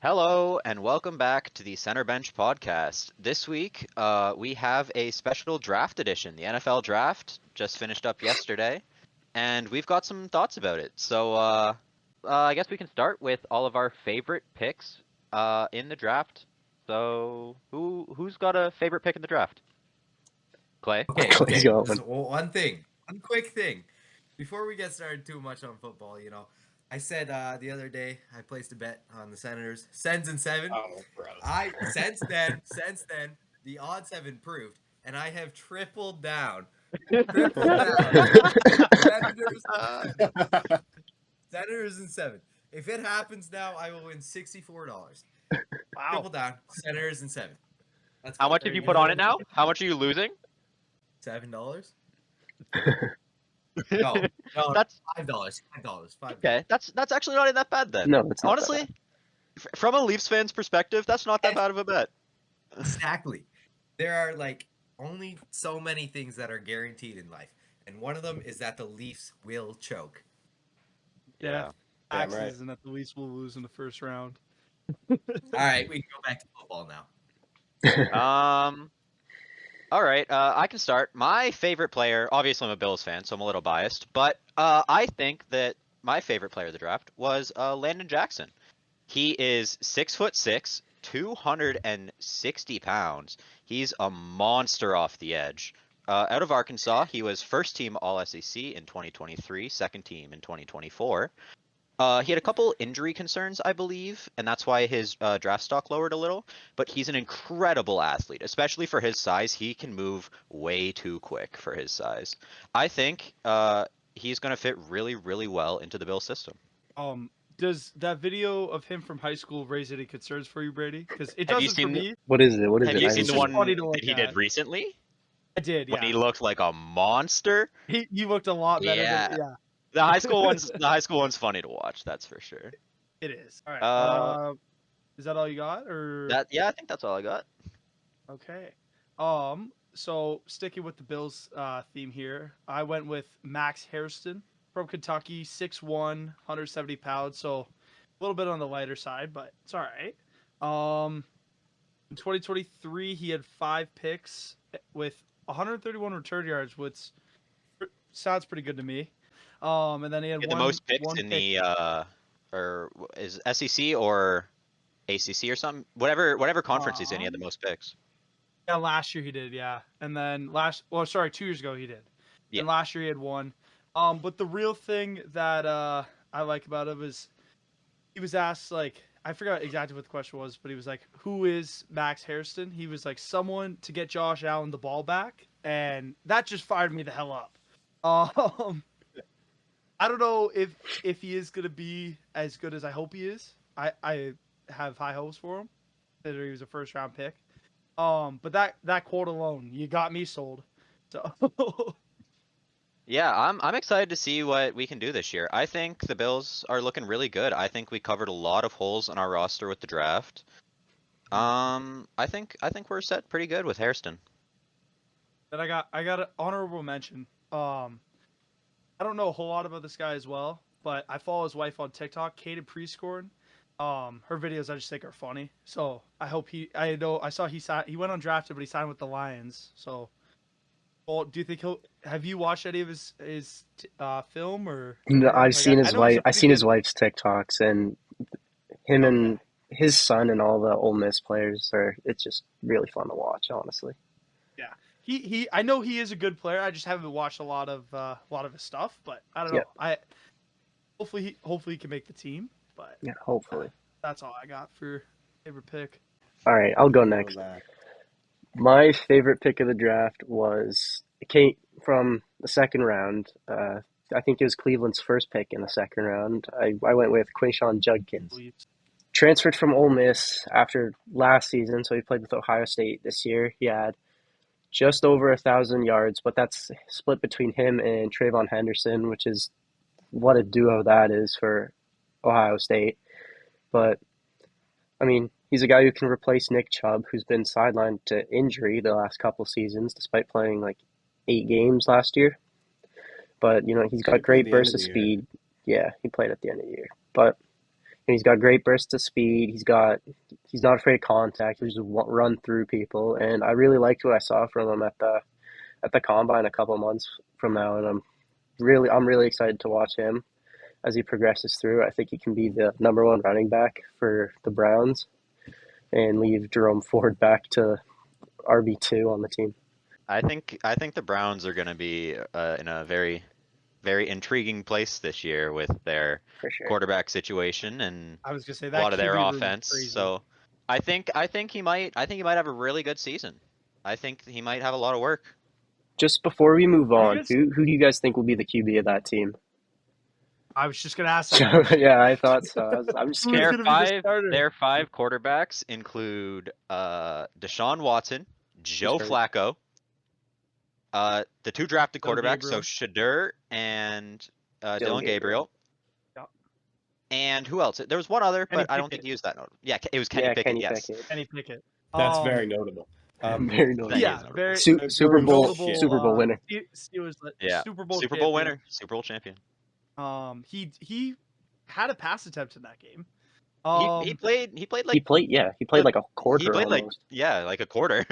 Hello and welcome back to the Center Bench podcast. This week, we have a special draft edition. The NFL draft just finished up yesterday, and we've got some thoughts about it. I guess we can start with all of our favorite picks in the draft. So, who's got a favorite pick in the draft? Clay? Okay, Please okay. go. Just one quick thing. Before we get started too much on football, I said the other day I placed a bet on the Senators, Sens and seven. Oh, bro. Since then, the odds have improved, and I have tripled down. Tripled down. Senators, Senators and seven. If it happens now, I will win $64. Triple down, Senators and seven. Let's How go. much have you put on it now? How much are you losing? $7? No, That's $5. $5. okay. That's actually not that bad then. No, it's not Honestly, from a Leafs fan's perspective, that's not that bad of a bet. Exactly. There are only so many things that are guaranteed in life, and one of them is that the Leafs will choke. Yeah. Axes right. and that the Leafs will lose in the first round. All right, we can go back to football now. All right, I can start. My favorite player, obviously I'm a Bills fan, so I'm a little biased, but I think that my favorite player of the draft was Landon Jackson. He is 6'6", 260 pounds. He's a monster off the edge. Out of Arkansas, he was first team All SEC in 2023, second team in 2024. He had a couple injury concerns, I believe, and that's why his draft stock lowered a little. But he's an incredible athlete, especially for his size. He can move way too quick for his size. I think he's going to fit really, really well into the Bill system. Does that video of him from high school raise any concerns for you, Brady? Because it Have you doesn't for seen me. What is it? What is Have it? you I seen haven't the It's one funny to look that he at. did recently? I did, When yeah. he looked like a monster? He looked a lot better than The high school one's funny to watch, that's for sure. it is. All right. Is that all you got, or I think that's all I got. okay? So sticking with the Bills theme here, I went with Max Hairston from Kentucky, 6'1", 170 pounds, so a little bit on the lighter side, but it's all right. In 2023, he had 5 picks with 131 return yards, which sounds pretty good to me. And then he had The most picks in pick. the or is SEC or ACC or something, whatever conference he's in, he had the most picks. Yeah, last year he did, yeah. And then 2 years ago he did. Yeah. And last year he had 1. But the real thing that I like about him is he was asked, I forgot exactly what the question was, but he was like, who is Max Hairston? He was like, someone to get Josh Allen the ball back, and that just fired me the hell up. I don't know if he is going to be as good as I hope he is. I have high hopes for him, considering he was a first-round pick. But that quote alone, you got me sold. So Yeah, I'm excited to see what we can do this year. I think the Bills are looking really good. I think we covered a lot of holes in our roster with the draft. I think we're set pretty good with Hairston. then I got an honorable mention. I don't know a whole lot about this guy as well, but I follow his wife on TikTok, Kaden Prescorn. Her videos I just think are funny. So I hope I saw he went undrafted, but he signed with the Lions. So, well, do you think have you watched any of his film or? No, I've seen I his know he's wife. a I've pretty seen his good. wife's TikToks, and him and his son and all the Ole Miss players are. It's just really fun to watch, honestly. Yeah, he. I know he is a good player. I just haven't watched a lot of his stuff, but I don't know. Yeah. Hopefully he can make the team. But Yeah, hopefully. that's all I got for favorite pick. All right, I'll go next. My favorite pick of the draft came from the second round. I think it was Cleveland's first pick in the second round. I went with Quinshon Judkins. Transferred from Ole Miss after last season, so he played with Ohio State this year. He had just over 1,000 yards, but that's split between him and Trayvon Henderson, which is what a duo that is for Ohio State. But, I mean, he's a guy who can replace Nick Chubb, who's been sidelined to injury the last couple seasons, despite playing 8 games last year. But, he's got great burst of speed. Yeah, he played at the end of the year. But, he's got great bursts of speed. He's not afraid of contact. He just run through people, and I really liked what I saw from him at the combine a couple months from now, and I'm really excited to watch him as he progresses through. I think he can be the number one running back for the Browns and leave Jerome Ford back to RB2 on the team. I think the Browns are going to be in a very very intriguing place this year with their For sure. quarterback situation and I was gonna say a that lot of their QB room is offense. crazy. So I think he might have a really good season. I think he might have a lot of work. Just before we move on, guys- who do you guys think will be the QB of that team? I was just gonna ask that. Yeah, I thought so. I'm just Who's scared. gonna be the starter? Their five quarterbacks include Deshaun Watson, Joe hurt. Flacco, the two drafted Dylan quarterbacks, so Gabriel. Shadur and Dylan Gabriel. Yep. And who else? There was one other, Kenny but I don't think Pickett. he used that note. Yeah, it was Kenny Yeah, Pickett. Kenny Yes. Pickett. Kenny Pickett. That's very notable. Very notable. That Yeah, is notable. very Super Bowl notable, Super Bowl winner. Steelers, Yeah. Super Bowl Super Bowl champion. winner, Super Bowl champion. He had a pass attempt in that game. He played He like played like a quarter he played almost. like a quarter.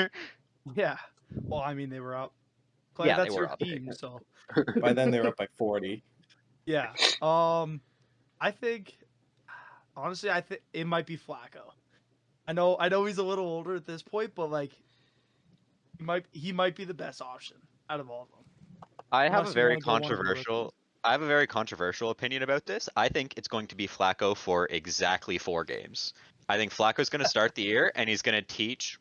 Yeah. Well, I mean, they were up. Clay, Yeah, they that's were your up. team, so By then they were up by 40. yeah. I think honestly, I think it might be Flacco. I know he's a little older at this point, but like he might be the best option out of all of them. I have Unless a you very wanna go one of the controversial. I have a very controversial opinion about this. I think it's going to be Flacco for exactly 4 games. I think Flacco's going to start the year and he's going to teach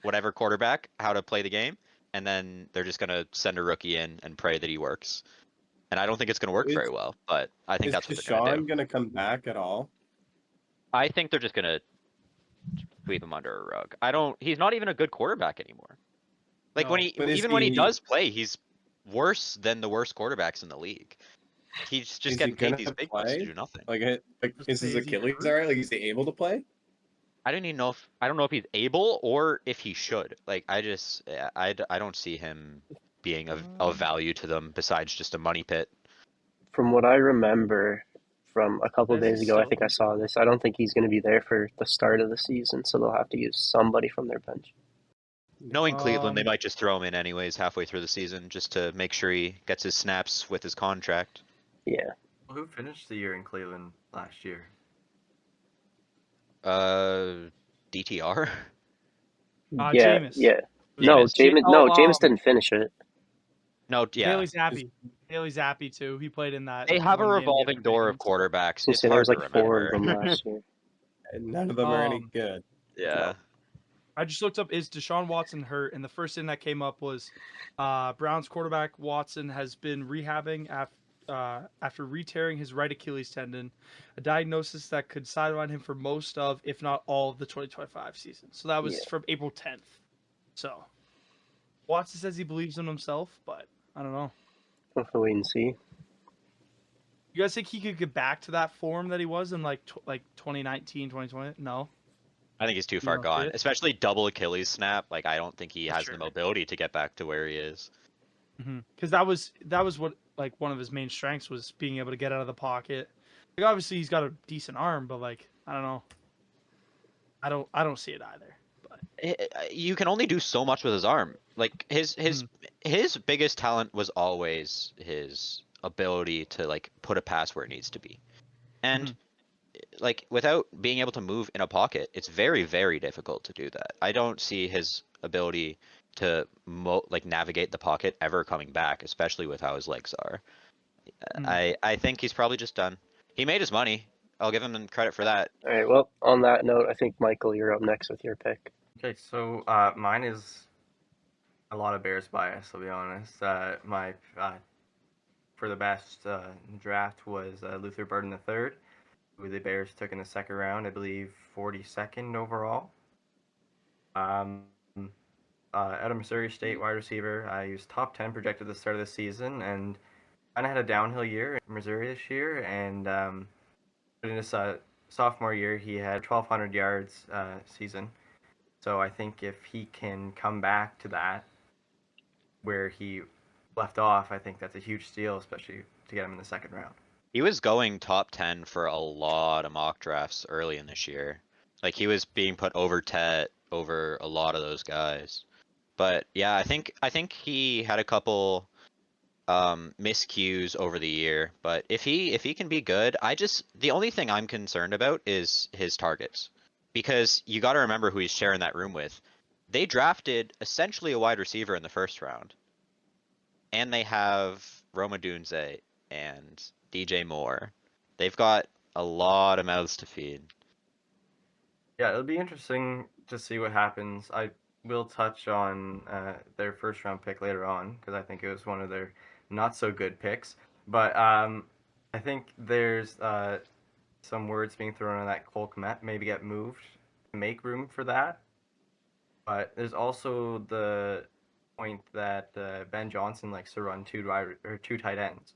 whatever quarterback how to play the game, and then they're just going to send a rookie in and pray that he works. And I don't think it's going to work Is- very well, but I think Is that's what they're going to Deshaun do. going to come back at all? I think they're just going to sweep him under a rug. He's not even a good quarterback anymore. Like when No. he But is even when he he- does play, he's worse than the worst quarterbacks in the league. He's just Is he getting paid gonna these big bucks to play? do nothing. Like is his Is he Achilles hurt? alright? Like, is he able to play? I don't even know if I don't know if he's able or if he should. Like I don't see him being of value to them besides just a money pit. From what I remember from a couple of Is he days ago, I still- think I saw this. I don't think he's going to be there for the start of the season, so they'll have to use somebody from their bench. Knowing Cleveland, they Um, might just throw him in anyways halfway through the season just to make sure he gets his snaps with his contract. Yeah. Who finished the year in Cleveland last year? DTR. Yeah. Jameis. Yeah. Was No, it James. Ja- No, oh, James didn't finish it. No, yeah. Bailey Zappi. Bailey Zappi too. He played in that. They have a one game revolving against door of Ravens. quarterbacks. So It's there was hard like to 4 of them remember. last year. And none of them are any Um, good. Yeah. I just looked up, is Deshaun Watson hurt? And the first thing that came up was Browns quarterback Watson has been rehabbing after re-tearing his right Achilles tendon, a diagnosis that could sideline him for most of, if not all, of the 2025 season. So that was Yeah. from April 10th. So Watson says he believes in himself, but I don't know. We'll have to wait and see. You guys think he could get back to that form that he was in like 2019, 2020? No. I think he's too far don't see gone, it? especially double Achilles snap. Like I don't think he has Sure. the mobility to get back to where he is. Because that was what like one of his main strengths was being able to get out of the pocket. Like obviously he's got a decent arm, but like I don't know. I don't see it either. But You can only do so much with his arm. Like his biggest talent was always his ability to like put a pass where it needs to be, and like without being able to move in a pocket, it's very very difficult to do that. I don't see his ability to like navigate the pocket ever coming back, especially with how his legs are. I think he's probably just done. He made his money. I'll give him credit for that. All right. Well, on that note, I think Michael, you're up next with your pick. Okay, so mine is a lot of Bears bias. I'll be honest. My for the best draft was Luther Burden III, who the Bears took in the second round, I believe 42nd overall. Out of Missouri State wide receiver. He was top 10 projected at the start of the season, and kind of had a downhill year in Missouri this year. And in his sophomore year, he had 1,200 yards season. So I think if he can come back to that, where he left off, I think that's a huge steal, especially to get him in the second round. He was going top 10 for a lot of mock drafts early in this year. Like he was being put over Tet, over a lot of those guys. But yeah, I think he had a couple miscues over the year, but if he can be good, the only thing I'm concerned about is his targets. Because you got to remember who he's sharing that room with. They drafted essentially a wide receiver in the first round. And they have Roma Dunze and DJ Moore. They've got a lot of mouths to feed. Yeah, it'll be interesting to see what happens. I will touch on their first round pick later on because I think it was one of their not so good picks. But I think there's some words being thrown on that Cole Kmet maybe get moved to make room for that. But there's also the point that Ben Johnson likes to run two tight ends.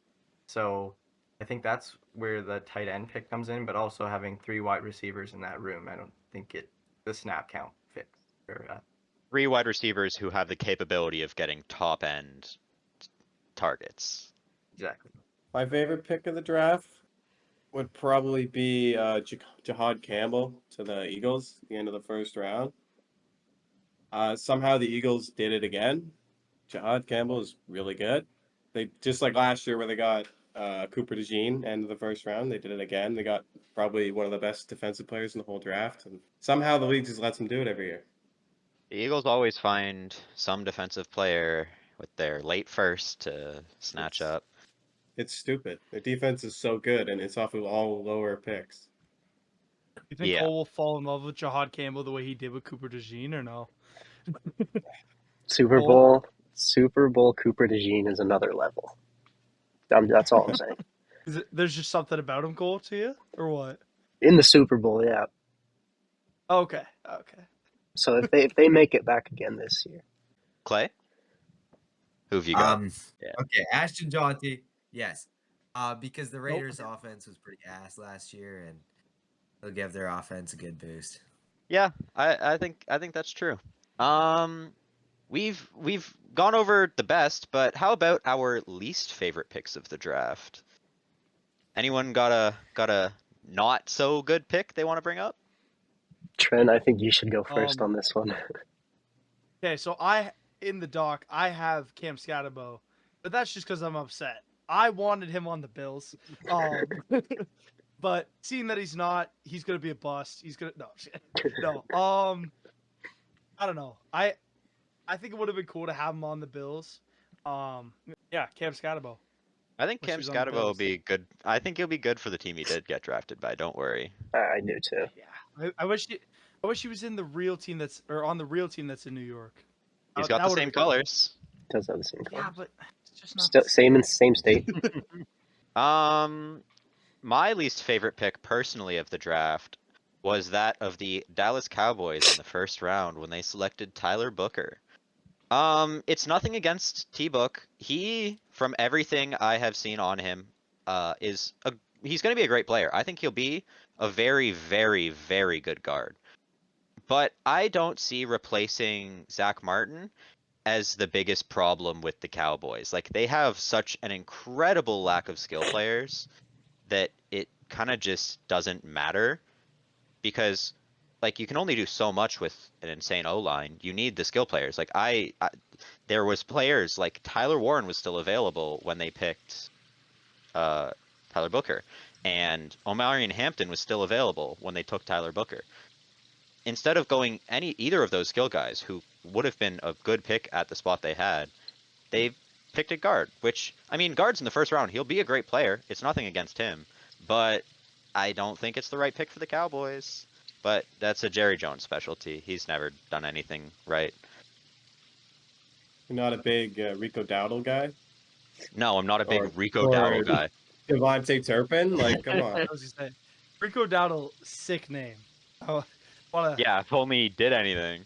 So I think that's where the tight end pick comes in, but also having 3 wide receivers in that room, I don't think the snap count fits. Or, 3 wide receivers who have the capability of getting top end targets. exactly. My favorite pick of the draft would probably be Jahad Campbell to the Eagles at the end of the first round. Somehow the Eagles did it again. Jahad Campbell is really good. They just like last year where they got Cooper DeJean end of the first round. They did it again. They got probably one of the best defensive players in the whole draft, and somehow the league just lets them do it every year. The Eagles always find some defensive player with their late first to snatch It's- up. It's stupid. Their defense is so good, and it's off of all lower picks. You think Yeah. Cole will fall in love with Jahad Campbell the way he did with Cooper DeJean, or no? Super Cole? Bowl, Super Bowl Cooper DeJean is another level. That's all I'm saying. There's just something about him, Cole, to you, or what? In the Super Bowl, yeah. Okay. So if they make it back again this year, Clay? Who have you got? Yeah. Okay, Ashton Jaunty, yes. Because the Raiders' offense was pretty ass last year, and they'll give their offense a good boost. Yeah, I think that's true. We've gone over the best, but how about our least favorite picks of the draft? Anyone got a not so good pick they want to bring up? Trent, I think you should go first Um, on this one. Okay, so in the doc, I have Cam Scatterbo, but that's just because I'm upset. I wanted him on the Bills, but seeing that he's not, he's gonna be a bust. He's gonna no. I don't know. I think it would have been cool to have him on the Bills. Yeah, Cam Scatterbo. I think Wish Cam he was on the Scatterbo will Bills. be good. I think he'll be good for the team he did get drafted by. Don't worry. I do too. Yeah, I wish he was in the real team on the real team that's in New York. He's That got the would've same been cool. colors. Does have the same Yeah, colors. but it's just not Still, the same. same in same state. My least favorite pick personally of the draft was that of the Dallas Cowboys in the first round when they selected Tyler Booker. It's nothing against T-Book. He, from everything I have seen on him, he's going to be a great player. I think he'll be a very, very, very good guard. But I don't see replacing Zach Martin as the biggest problem with the Cowboys. Like, they have such an incredible lack of skill players that it kind of just doesn't matter because like you can only do so much with an insane O-line. You need the skill players. Like there was players like Tyler Warren was still available when they picked Tyler Booker, and Omarion Hampton was still available when they took Tyler Booker. Instead of going either of those skill guys who would have been a good pick at the spot they had, they picked a guard, which, I mean, guards in the first round, he'll be a great player. It's nothing against him, but I don't think it's the right pick for the Cowboys. But that's a Jerry Jones specialty. He's never done anything right. You're not a big Rico Dowdle guy? No, I'm not a big Or- Rico or- Dowdle guy. Devontae Turpin? Like, come on. I was gonna say, Rico Dowdle, sick name. Oh, what a Yeah, if only he did anything.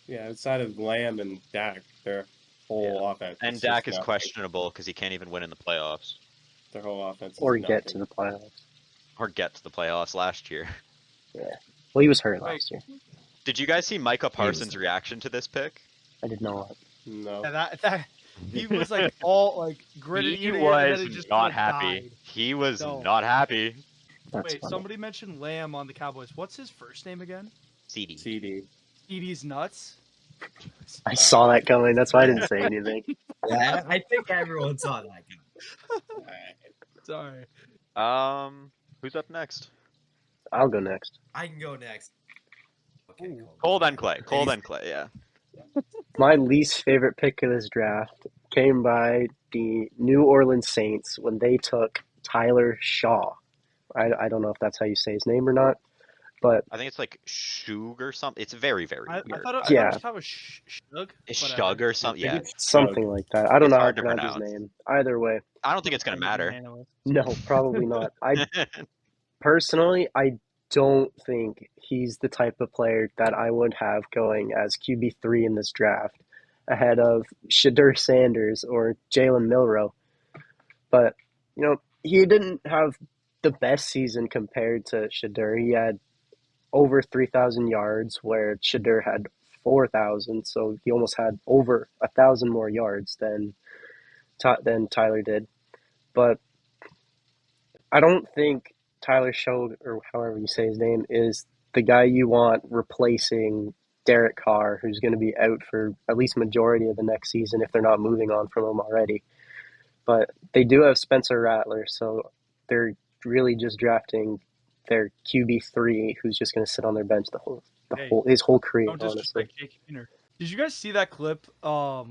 Yeah, outside of Lamb and Dak, their whole offense. And is Dak just is nothing. questionable because he can't even win in the playoffs Their whole offense is Or get nothing. to the playoffs. or get to the playoffs last year. Well, he was hurt last year. Did you guys see Micah Parsons' reaction to this pick? I did not. No. yeah, He was like all like gritted He ear to ear, and then was it just not like, happy. died. He was No. not happy. That's Wait, funny. somebody mentioned Lamb on the Cowboys. What's his first name again? CD. CD. Edie's nuts. I saw that coming. That's why I didn't say anything. Yeah, I think everyone saw that. Sorry. Who's up next? I'll go next. I can go next. Okay, Ooh. Cole then Clay. Cole then Clay. Yeah. My least favorite pick of this draft came by the New Orleans Saints when they took Tyler Shaw. I don't know if that's how you say his name or not, but I think it's like Shug or something. It's very, very I weird. thought Yeah. it was Shug. It's whatever. Shug or I something. think Yeah. it's something like that. I don't It's know how hard to to pronounce his pronounce. name. Either way, I don't think it's gonna matter. Anyway. no, probably not. I personally, I don't think he's the type of player that I would have going as QB3 in this draft ahead of Shadur Sanders or Jalen Milroe. But, he didn't have the best season compared to Shadur. He had over 3,000 yards, where Shadur had 4,000, so he almost had over 1,000 more yards than Tyler did. But I don't think Tyler Shog, or however you say his name, is the guy you want replacing Derek Carr, who's going to be out for at least majority of the next season if they're not moving on from him already. But they do have Spencer Rattler, so they're really just drafting their QB3, who's just going to sit on their bench his whole career. Don't Honestly, disrespect Jake Keener. Did you guys see that clip of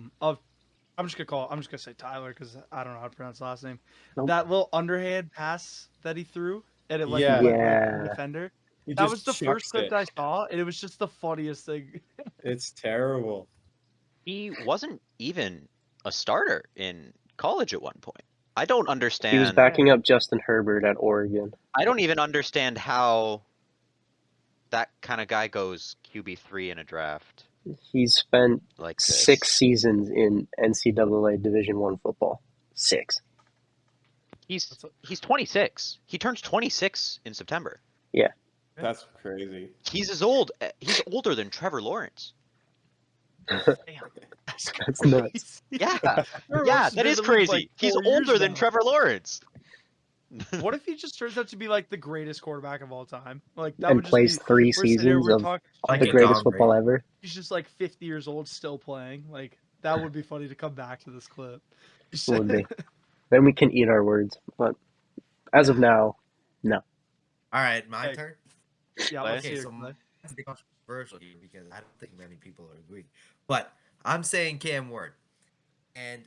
I'm just gonna say Tyler because I don't know how to pronounce his last name. Nope. That little underhand pass that he threw and it like Yeah. went right Yeah. to the defender. He That just was the first chucks clip it. that I saw, and it was just the funniest thing. It's terrible. He wasn't even a starter in college at one point. I don't understand. he was backing up Justin Herbert at Oregon. I don't even understand how that kind of guy goes QB3 in a draft He's spent like this. 6 seasons in NCAA Division I football. 6. He's 26. He turns 26 in September. That's crazy. He's older than Trevor Lawrence. Damn, That's nuts. Yeah. Trevor Yeah, Lawrence that has is been in the league, crazy. like, He's 4 years older than now. Trevor Lawrence. What if he just turns out to be like the greatest quarterback of all time? Like that And would just plays be, 3 we're sitting here, seasons we're of talking Like the a greatest Tom football Brady. ever. he's just like 50 years old still playing. Like that would be funny to come back to this clip. Would be. Then we can eat our words. But as of now, All right, my Hey. turn. Yeah, Okay, let's Okay, hear so it, Clay. mine's a bit controversial here because I don't think many people agree. But I'm saying Cam Ward. And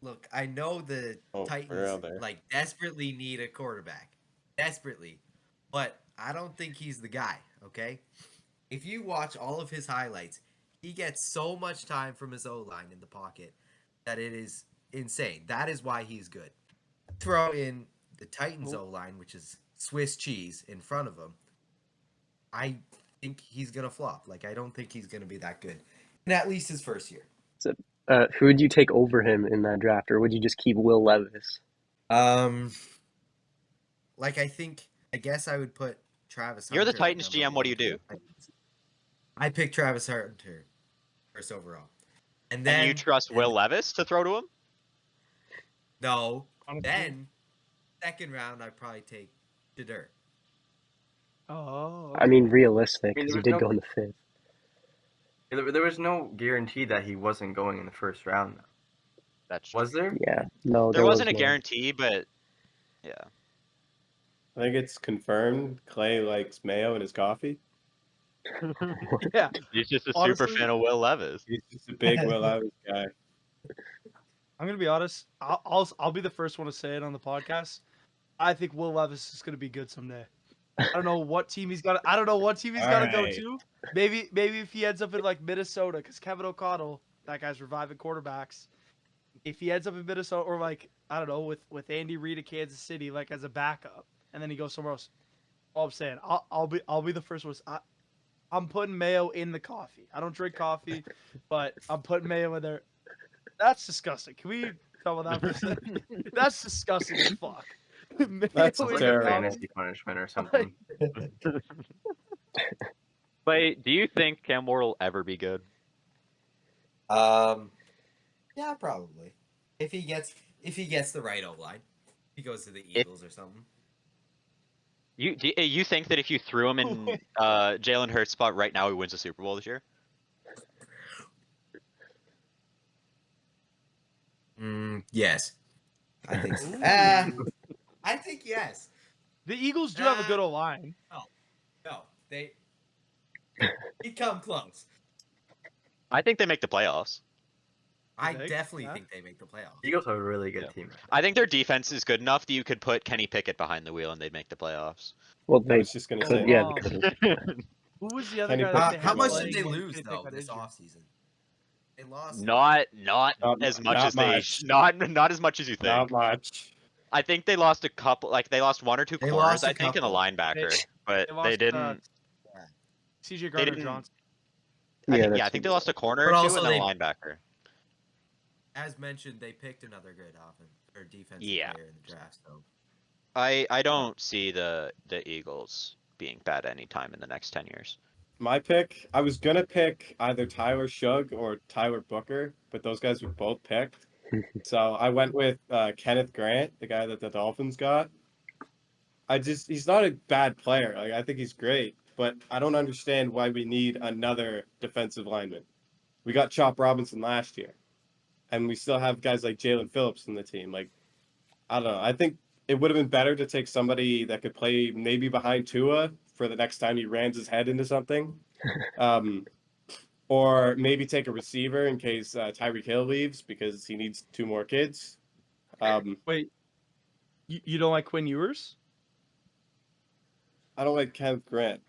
look, I know the Oh, Titans we're out there. like desperately need a quarterback. Desperately. But I don't think he's the guy, okay? If you watch all of his highlights, he gets so much time from his O-line in the pocket that it is insane. That is why he's good. Throw in the Titans O-line, which is Swiss cheese, in front of him. I think he's going to flop. Like, I don't think he's going to be that good. In at least his first year. who would you take over him in that draft, or would you just keep Will Levis? Like I guess I would put Travis Hunter. You're the at Titans number GM. What do you one do? for the Titans. I picked Travis Hunter first overall. And And then you trust Will Levis to throw to him? No. Honestly. Then second round I'd probably take Shadur. Oh, I mean, realistic, I mean, because there he was did no- go in the 5th. There was no guarantee that he wasn't going in the first round. Though. That's true. Was there? Yeah, no, There wasn't a was no. guarantee, but yeah. I think it's confirmed Clay likes mayo in his coffee. yeah. He's just a Honestly- super fan of Will Levis. He's just a big Will Levis guy. I'm gonna be honest. I'll be the first one to say it on the podcast. I think Will Levis is gonna be good someday. I don't know what team he's got. I don't know what team he's got to go Alright. to. Maybe if he ends up in like Minnesota, because Kevin O'Connell, that guy's reviving quarterbacks. If he ends up in Minnesota, or like I don't know, with Andy Reid at Kansas City, like as a backup, and then he goes somewhere else. All I'm saying, I'll be the first one. I'm putting mayo in the coffee. I don't drink coffee, but I'm putting mayo in there. That's disgusting. Can we talk about that for a second? That's disgusting as fuck. That's Mayo in Like the a terrible. coffee? fantasy punishment or something. But do you think Cam Ward will ever be good? Yeah, Yeah, probably. If he gets the right O line, he goes to the Eagles or something. You think that if you threw him in Jalen Hurts' spot right now, he wins the Super Bowl this year? Yes, I think so. Ooh. I think yes. The Eagles do have a good O line. No, he'd come close. I think they make the playoffs. I think? definitely Yeah. think they make the playoffs. Eagles have a really good Yeah. team. I think their defense is good enough that you could put Kenny Pickett behind the wheel and they'd make the playoffs. Well, I they was just gonna Oh, say. yeah, wow. they could. Who was the other Kenny guy that they Pickett. had? How much playing did they when lose Kenny though Pickett got this injured? offseason? They lost. Not Not as much not as they much. not as much as you think. Not much. I think they lost a couple, like they lost one or two They corners, lost a I think, and a couple. linebacker, but They they lost didn't. CJ They Gardner didn't. Johnson. Yeah, I that's think they lost a corner But or two also and then a they- linebacker. As mentioned, they picked another good offense or defensive Yeah. player in the draft. So I don't see the Eagles being bad anytime in the next 10 years. My pick, I was gonna pick either Tyler Shugg or Tyler Booker, but those guys were both picked. So I went with Kenneth Grant, the guy that the Dolphins got. He's not a bad player. Like, I think he's great, but I don't understand why we need another defensive lineman. We got Chop Robinson last year, and we still have guys like Jalen Phillips in the team. Like, I don't know. I think it would have been better to take somebody that could play maybe behind Tua for the next time he rams his head into something. Or maybe take a receiver in case Tyreek Hill leaves because he needs 2 more kids. Wait, you don't like Quinn Ewers? I don't like Kenneth Grant.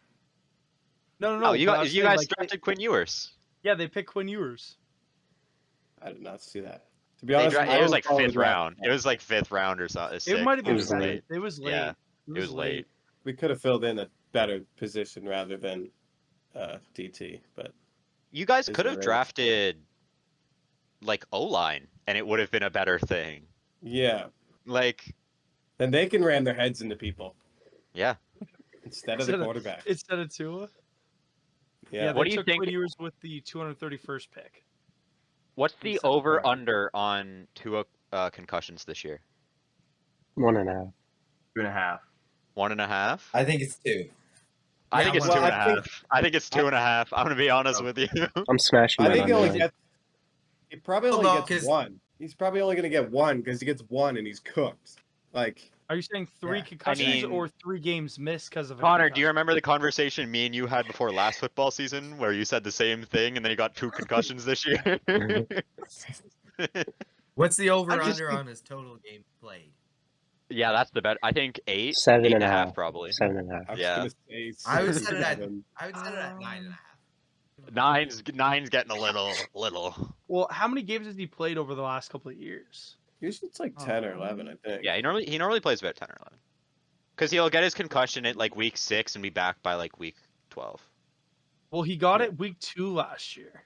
No, Oh, you but I'm guys, you saying, guys like, drafted Quinn Ewers. yeah, they picked Quinn Ewers. I did not see that. To be honest, It was like probably 5th round. It was like 5th round or something. It might have been was late. late. It was late. Yeah, it was late. We could have filled in a better position rather than DT, but You guys Is could it have right? drafted like O-line, and it would have been a better thing. yeah. Like, Then they can ram their heads into people yeah. instead of the Instead of- quarterback. Instead of Tua. Yeah. Yeah, What they do you took think- Quinn Ewers with the 231st pick. What's the Set the over under on Tua concussions this year? 1.5. 2.5. 1.5. I think it's 2. I think it's well, 2.5. I think it's 2.5. I'm gonna be honest with you. I'm smashing I that think he under. only gets. He probably Well, only no, gets 'cause- one. He's probably only going to get one because he gets one and he's cooked. Like, Are you saying 3 Yeah, I concussions mean- or 3 games missed because of a Connor, do you concussion? remember the conversation me and you had before last football season where you said the same thing and then you got 2 concussions this year? What's the over I just under think- on his total game played? Yeah, that's the bet. I think 8, 7.5. 8.5 probably. 7.5. I was Yeah. going to say. I would set it at 7. I would set it at 9.5. Nine's getting a little. Well, how many games has he played over the last couple of years? Usually it's like 10 or 11, I think. Yeah, he normally plays about 10 or 11. Because he'll get his concussion at like week 6 and be back by like week 12. Well, he got it week 2 last year.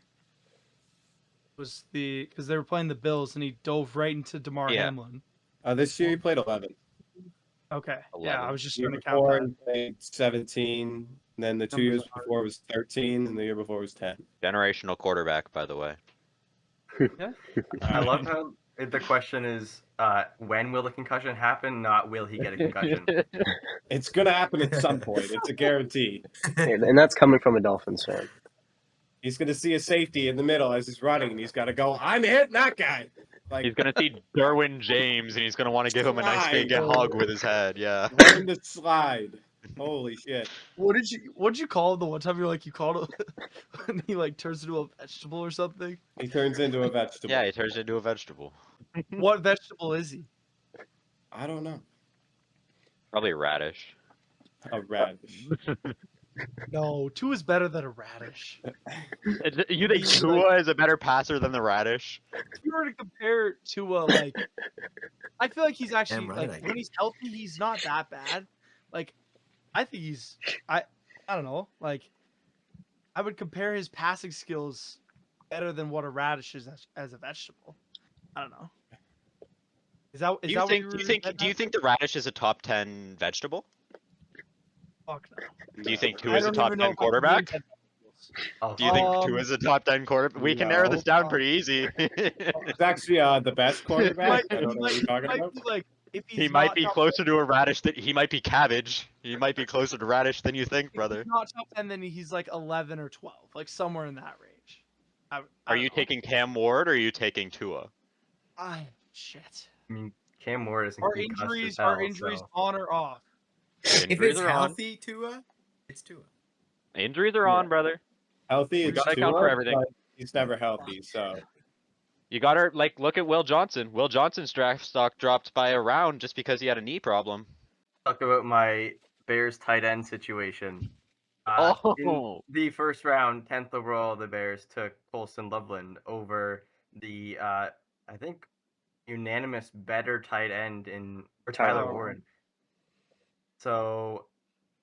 Was because they were playing the Bills and he dove right into DeMar Yeah. Hamlin. This year he played 11. Okay. 11. Yeah, I was just The year trying to count before that. he played 17. And then the 2 years before was 13, and the year before was 10. Generational quarterback, by the way. I love how the question is, when will the concussion happen? Not will he get a concussion? It's going to happen at some point. It's a guarantee. And that's coming from a Dolphins fan. He's going to see a safety in the middle as he's running, and he's got to go, I'm hitting that guy. Like, He's gonna see Derwin James and he's gonna want to give him a nice big Slide. hug with his head. Yeah. learn to slide. Holy shit. What did you call him the one time you called him when he like turns into a vegetable or something? He turns into a vegetable. Yeah, he turns into a vegetable. What vegetable is he? I don't know. Probably a radish. A radish. No, 2 is better than a radish. You think Tua is a better passer than the radish? If you were to compare Tua, like, I feel like he's actually Damn right I like do. when he's healthy, he's not that bad. Like, I think I don't know. Like, I would compare his passing skills better than what a radish is as a vegetable. I don't know. Is that Do is you that think? what Do you were think? getting Do you at? think the radish is a top 10 vegetable? Fuck no. Do you think I Tua is a don't top even know 10 if I can really quarterback? get vegetables. drafts. Do you think Um, Tua's a top 10 quarterback? We can narrow this No. down pretty easy. He's actually the best He quarterback. might, I he don't know what might, you're he talking might about. be like, if he's He might not be top closer to a Radish than he might be Cabbage. He might be closer to Radish than you think, if brother. he's not top 10, then he's like 11 or 12, like somewhere in that range. I Are don't you know. taking Cam Ward or are you taking Tua? Shit. I mean, Cam Ward isn't Are concussed as injuries hell, are injuries so on or off? If Injuries it's are on. healthy, Tua, it's Tua. Injuries are on, brother. Healthy We is gotta account for Tua, everything. but he's never healthy. So You gotta look at Will Johnson. Will Johnson's draft stock dropped by a round just because he had a knee problem. talk about my Bears tight end situation. In Oh, the first round, 10th overall, the Bears took Colson Loveland over the I think unanimous better tight end in or Tyler Tyler Warren. So,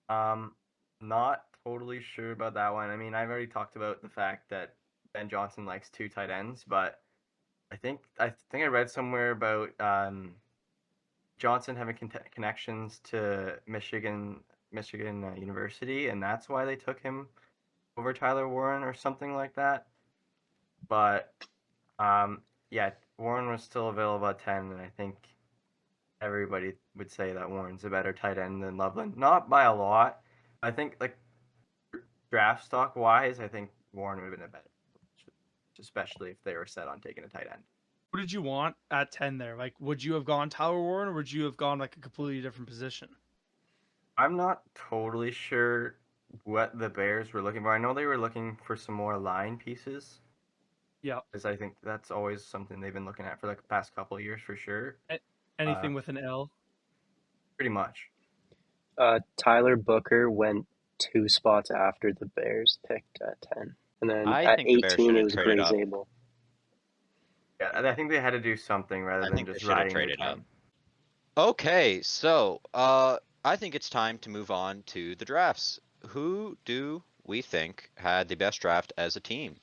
not totally sure about that one. I mean, I've already talked about the fact that Ben Johnson likes 2 tight ends, but I think I read somewhere about Johnson having connections to Michigan University, and that's why they took him over Tyler Warren or something like that. But yeah, Warren was still available at 10, and I think everybody would say that Warren's a better tight end than Loveland. Not by a lot. I think like draft stock wise, I think Warren would have been a better, especially if they were set on taking a tight end. What did you want at 10 there? Like, would you have gone Tyler Warren or would you have gone like a completely different position? I'm not totally sure what the Bears were looking for. I know they were looking for some more line pieces. Yeah. Because I think that's always something they've been looking at for like the past couple of years for sure. Anything with an L? Pretty much. Tyler Booker went 2 spots after the Bears picked at 10. And then I at think the Bears 18, should it have was traded Grey up. Zabel. Yeah, I think they had to do something rather I than think they just should have riding the traded up. 10. Okay, so I think it's time to move on to the drafts. Who do we think had the best draft as a team?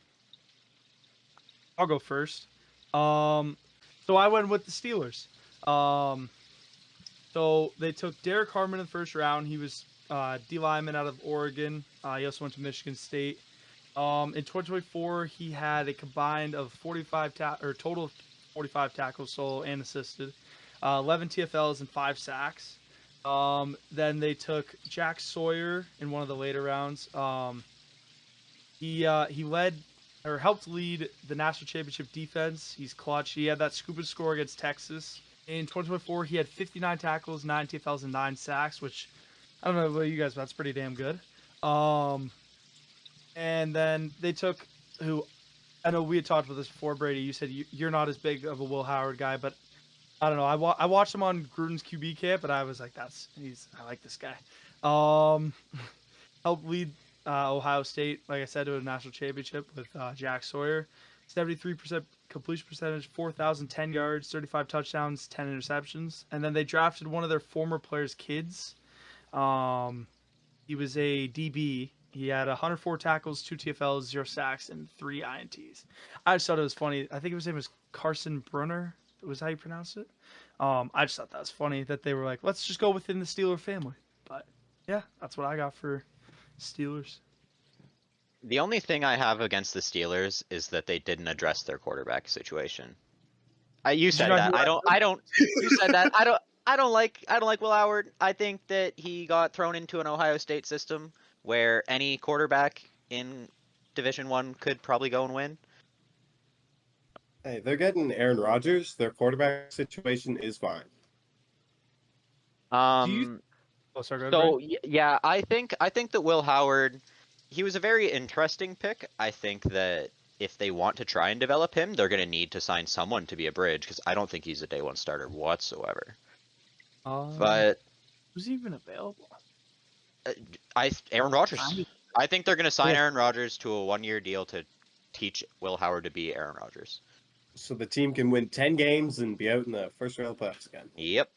I'll go first. So I went with the Steelers. So they took Derek Harmon in the first round. He was D lineman out of Oregon. He also went to Michigan State. In 2024, he had a combined of 45 total of 45 tackles solo and assisted, 11 TFLs and 5 sacks. Then they took Jack Sawyer in one of the later rounds. He led or helped lead the national championship defense. He's clutch. He had that scoop score against Texas. In 2024, he had 59 tackles, 9 TFLs, and 9 sacks, which I don't know about you guys, but that's pretty damn good. And then they took who I know we had talked about this before, Brady. You said you're not as big of a Will Howard guy, but I don't know. I watched him on Gruden's QB camp, and I was like, I like this guy. Helped lead Ohio State, like I said, to a national championship with Jack Sawyer. 73% completion percentage, 4,010 yards, 35 touchdowns, 10 interceptions. And then they drafted one of their former players' kids. He was a DB. He had 104 tackles, 2 TFLs, 0 sacks, and 3 INTs. I just thought it was funny. I think his name was Carson Brunner. Was how you pronounce it? I just thought that was funny that they were like, let's just go within the Steeler family. But yeah, that's what I got for Steelers. The only thing I have against the Steelers is that they didn't address their quarterback situation. You said not that. hear I don't. You said that. I don't like Will Howard. I think that he got thrown into an Ohio State system where any quarterback in Division 1 could probably go and win. hey, they're getting Aaron Rodgers. Their quarterback situation is fine. Oh, sorry, go ahead, Brady. Yeah, I think that Will Howard, he was a very interesting pick. I think that if they want to try and develop him, they're going to need to sign someone to be a bridge because I don't think he's a day one starter whatsoever. But who's even available? Aaron Rodgers. I think they're going to sign Aaron Rodgers to a 1-year deal to teach Will Howard to be Aaron Rodgers. So the team can win 10 games and be out in the first round of playoffs again. Yep.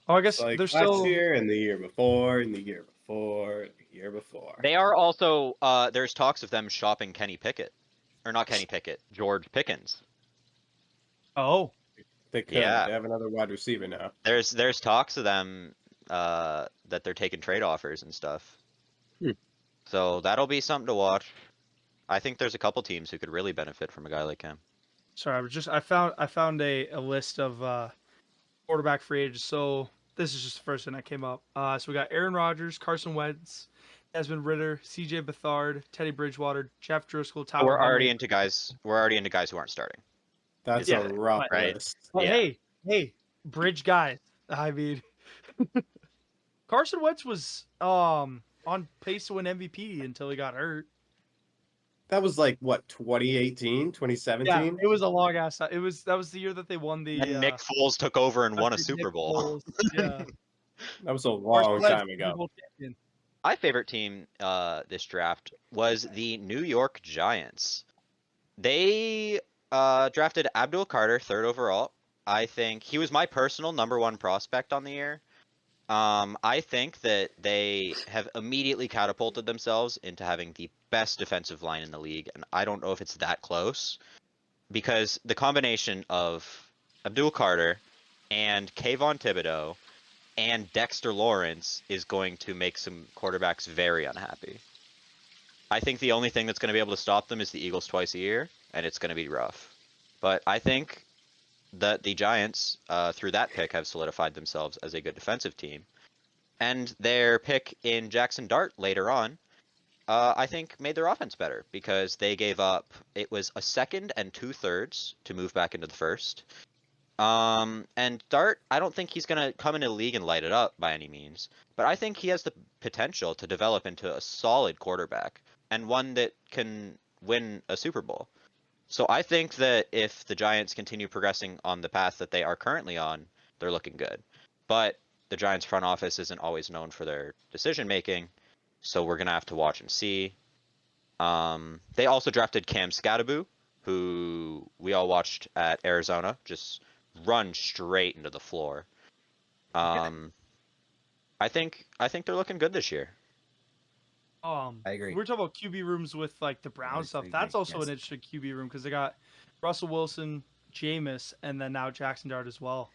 I guess Like they're last still. year and the year before and the year before and the year before. They are also there's talks of them shopping Kenny Pickett. Or not Kenny Pickett, George Pickens. Oh, They could. Yeah. They have another wide receiver now. There's talks of them that they're taking trade offers and stuff. So that'll be something to watch. I think there's a couple teams who could really benefit from a guy like him. Sorry, I found a list of quarterback free agents. So this is just the first thing that came up. So we got Aaron Rodgers, Carson Wentz, Desmond Ritter, C.J. Beathard, Teddy Bridgewater, Jeff Driscoll, Tyler. We're already Huntley. into guys. We're already into guys who aren't starting. That's Yeah, a rough right. list. But Yeah. hey, bridge guys. I mean, Carson Wentz was on pace to win MVP until he got hurt. That was like what 2018, 2017. Yeah, it was a long ass. That was the year that they won the. And Nick Foles took over and won a Nick Super Bowl. Foles, Yeah, That was a Carson long Wentz, time Super ago. Bowl champion. My favorite team this draft was the New York Giants. They drafted Abdul Carter, 3rd overall. I think he was my personal #1 prospect on the year. I think that they have immediately catapulted themselves into having the best defensive line in the league, and I don't know if it's that close, because the combination of Abdul Carter and Kayvon Thibodeau and Dexter Lawrence is going to make some quarterbacks very unhappy. I think the only thing that's going to be able to stop them is the Eagles twice a year, and it's going to be rough. But I think that the Giants, through that pick, have solidified themselves as a good defensive team. And their pick in Jackson Dart later on, I think made their offense better, because they gave up, it was a 2nd and 2/3 to move back into the 1st. And Dart, I don't think he's going to come into the league and light it up by any means, but I think he has the potential to develop into a solid quarterback and one that can win a Super Bowl. So I think that if the Giants continue progressing on the path that they are currently on, they're looking good. But the Giants front office isn't always known for their decision making, so we're going to have to watch and see. They also drafted Cam Skattebo, who we all watched at Arizona, just run straight into the floor. I think they're looking good this year. I agree. We're talking about QB rooms with like the Brown stuff. agree, That's also yes. an interesting QB room because they got Russell Wilson, Jameis, and then now Jackson Dart as well.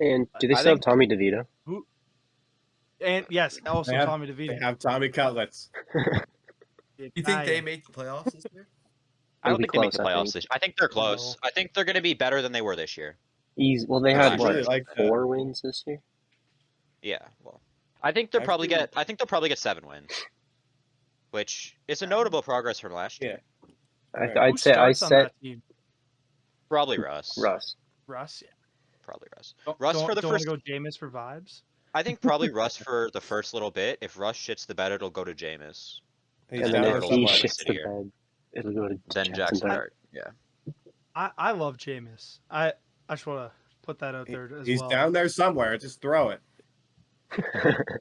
And do they I still have think- Tommy DeVito? And yes, also They have- Tommy They DeVito. have Tommy Cutlets. You think they make the playoffs this year? I don't It'll be think they make the close, I playoffs think. this. I think they're close. No. I think they're going to be better than they were this year. Well, they I had actually what, like that. 4 wins this year? Yeah, well, I think they'll probably Actually- get. I think they'll probably get 7 wins, which is a notable progress from last year. Right. Who I'd say I starts on set that team? Probably Russ. Russ. Russ. Yeah. Probably Russ. Don't, Russ don't, for the don't first. want to go Jameis for vibes. I think probably Russ for the first little bit. If Russ shits the bed, it'll go to Jameis. He's And then then down if there it'll he go somewhere. to shits the City. bed, it'll go to Then Jackson Dart. Yeah. I love Jameis. I just want to put that out there as He's well. down there somewhere. Just throw it.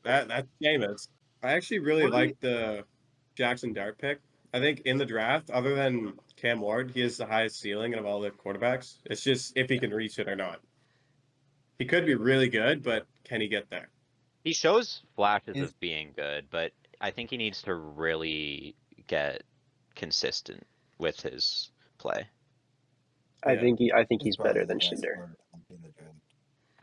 That's Jameis. I actually really What do like the Jackson Dart pick. I think in the draft, other than Cam Ward, he has the highest ceiling of all the quarterbacks. It's just if he can reach it or not. He could be really good, but can he get there? He shows flashes Is- of being good, but I think he needs to really get consistent with his play. I Yeah. think he's better than Shadur.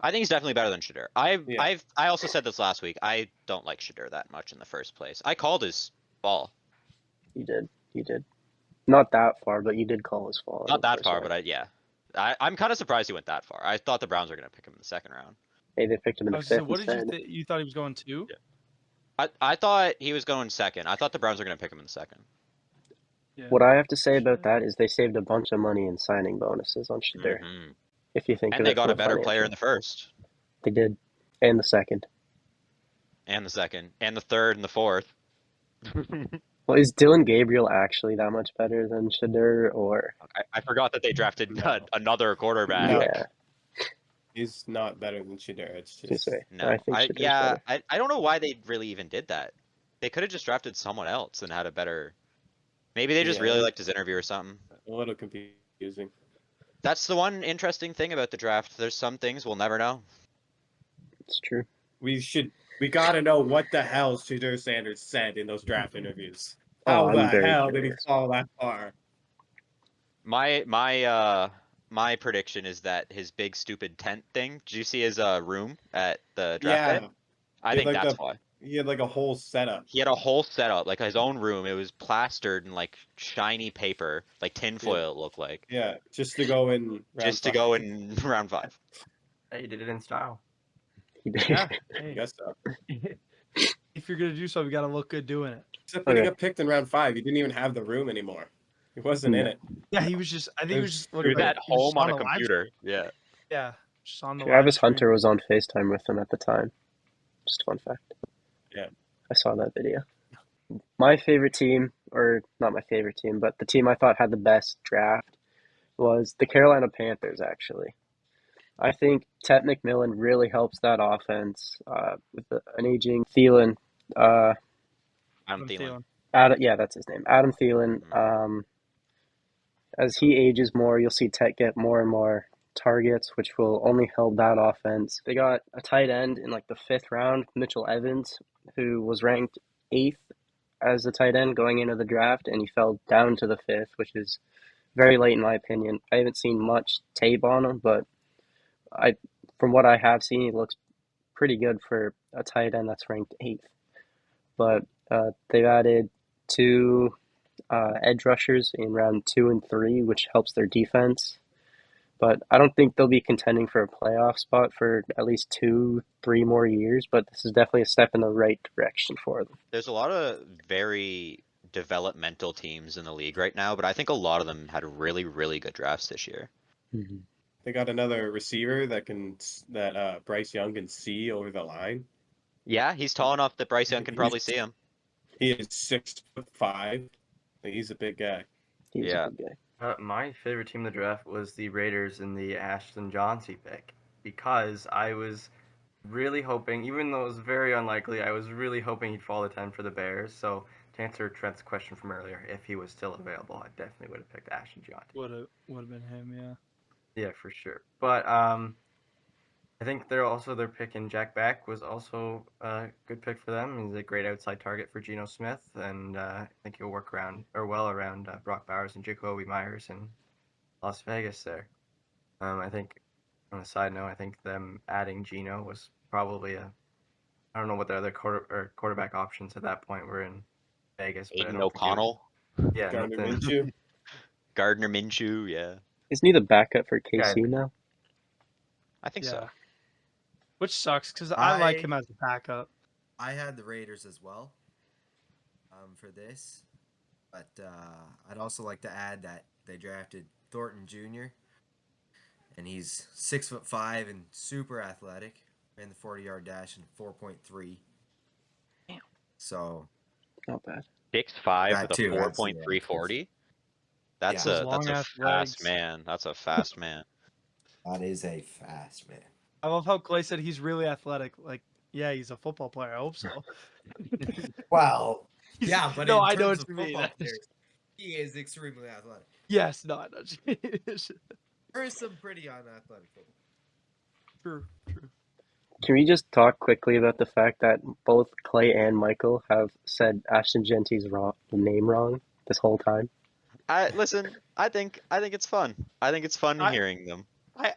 I think he's definitely better than Shadur. I Yeah. also said this last week. I don't like Shadur that much in the first place. I called his fall. You did. Not that far, but you did call his fall. Not that far, but I'm kind of surprised he went that far. I thought the Browns were going to pick him in the 2nd round. Hey, they picked him in I the was gonna say, 5th what did you instead. think? You thought he was going 2? Yeah. I thought he was going 2nd. I thought the Browns were going to pick him in the 2nd. Yeah. What I have to say about that is they saved a bunch of money in signing bonuses on Shadur. Mhm. If you think And of they it got from a better player in financial- the 1st, They did, and the 2nd. and the 2nd, and the 3rd, and the 4th. Well, is Dylan Gabriel actually that much better than Shadur, or I forgot that they drafted another quarterback. No. yeah? He's not better than Shadur. It's To just say, No, I think Shadur's better. I don't know why they really even did that. They could have just drafted someone else and had a better. Maybe they just really Yeah. liked his interview or something. a little confusing. That's the one interesting thing about the draft. There's some things we'll never know. It's true. We gotta know what the hell Shadur Sanders said in those draft interviews. How Oh, I'm the very hell did he curious. fall that far? My prediction is that his big stupid tent thing. Did you see his room at the draft Yeah, day? I He think had, like, that's the- why. he had like a whole setup. He had a whole setup, like his own room. It was plastered in like shiny paper, like tinfoil. It looked like Yeah, just to go in round just to 5. go in round 5. Hey, you did it in style. Yeah. I Hey, guess so. if you're gonna do so, you gotta look good doing it. Except when he Okay. got picked in round 5, he didn't even have the room anymore. He wasn't in No. it. Yeah, he was just. I think he was just He looking was like at he was home just on a the live computer. stream. Yeah. Yeah, just on the live Travis stream. Hunter was on FaceTime with him at the time. Just a fun fact. Yeah. I saw that video. My favorite team, or not my favorite team, but the team I thought had the best draft was the Carolina Panthers, actually. I think Ted McMillan really helps that offense with an aging Thielen. I'm Adam Thielen. Adam, yeah, that's his name. Adam Thielen. As he ages more, you'll see Tet get more and more targets, which will only help that offense. They got a tight end in like the 5th round, Mitchell Evans, who was ranked 8th as a tight end going into the draft, and he fell down to the 5th, which is very late in my opinion. I haven't seen much tape on him, but from what I have seen, he looks pretty good for a tight end that's ranked 8th. But they've added 2 edge rushers in round 2 and 3, which helps their defense. But I don't think they'll be contending for a playoff spot for at least 2-3 more years. But this is definitely a step in the right direction for them. There's a lot of very developmental teams in the league right now, but I think a lot of them had really, really good drafts this year. Mm-hmm. They got another receiver that Bryce Young can see over the line. Yeah, he's tall enough that Bryce Young can probably see him. He is 6'5". He's a big guy. He's Yeah. a good guy. My favorite team in the draft was the Raiders in the Ashton Johnsey pick because I was really hoping, even though it was very unlikely, I was really hoping he'd fall to 10 for the Bears. So to answer Trent's question from earlier, if he was still available, I definitely would have picked Ashton Johnsey. Would have been him, yeah. Yeah, for sure. But I think their pick in Jack Back was also a good pick for them. He's a great outside target for Geno Smith, and I think he'll work well around Brock Bowers and Jacoby Myers in Las Vegas there. I think on a side note, I think them adding Geno was probably I don't know what the other quarterback options at that point were in Vegas. But I Aiden don't think O'Connell, yeah, Gardner nothing. Minshew. Gardner Minshew, yeah. Isn't he the backup for KC Yeah. now? I think so. Which sucks because I like I- him as a backup. I had the Raiders as well for this, but I'd also like to add that they drafted Thornton Jr. and he's 6'5" and super athletic. Ran the 40-yard dash in 4.3. Damn. So Not bad. 6'5" That with a too, that's- 4.340. That's Yeah. a Those long-ass fast legs. man. That's a fast man. that is a fast man. I love how Clay said he's really athletic. Like, yeah, he's a football player. I hope so. Well, He's- yeah, but no, in I know terms what of you mean. football players, he is extremely athletic. Yes, no, I know. There is some pretty unathletic football. True. Can we just talk quickly about the fact that both Clay and Michael have said Ashton Genty's name wrong this whole time? Listen, I think it's fun. I think it's fun I- hearing them.